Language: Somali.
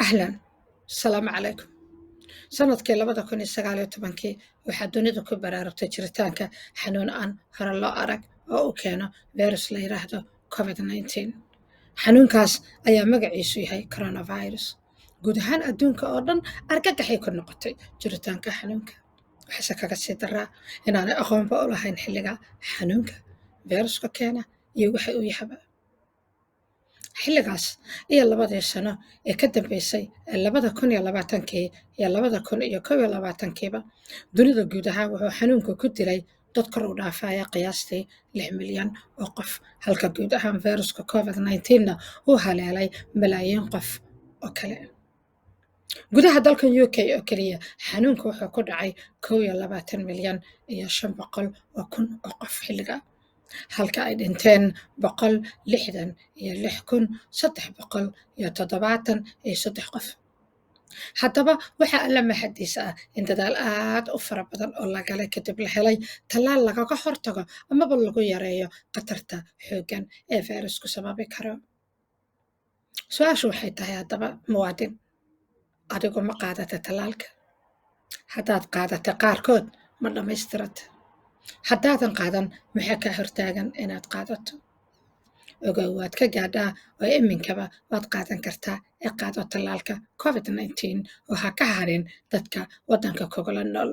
أهلا، السلام عليكم. sanadkii 2019 waxaa dunidu ku baraarugtay jiritaanka xanuun aan hore loo arag oo uu keeno virus la yiraahdo covid-19. xanuunkaas ayaa magaciisu yahay coronavirus. guud ahaan adduunka oo dhan argagaxay ku noqotay jiritaanka xanuunka. waxaase kaga sii daraa inaanay aqoonba u lahayn xilliga xanuunka viruska keena iyo waxa uu yahaba. xilligaas iyo 2 sano ee ka dambeysay ee 2020 iyo 2021 dunida guud ahaan wuxuu xanuunku ku dilay dad kor u dhaafaya qiyaastii 6 milyan oo qof, halka guud ahaan viruska covid-19na uu haleelay malaayiin qof oo kale. gudaha dalkan UK oo keliya xanuunku wuxuu ku dhacay 21 milyan iyo 500 oo kun oo qof xilliga, halka ay dhinteen 166,373 qof. haddaba waxaa alla mahadiis ah in dadaal aad u fara badan oo la galay kadib la helay tallaal lagaga hortago amaba lagu yareeyo khatarta xooggan ee fayrasku sababi karo. su-aashu waxay tahay haddaba muwaadin, adigu ma qaadata tallaalka? haddaad qaadata qaarkood ma dhammaystirata? haddaadan qaadan maxaa kaa hortaagan inaad qaadato? ogow waad ka gaadhaa oo iminkaba waad qaadan kartaa ee qaado tallaalka covid-19 oo ha ka harin dadka waddanka kugula nool.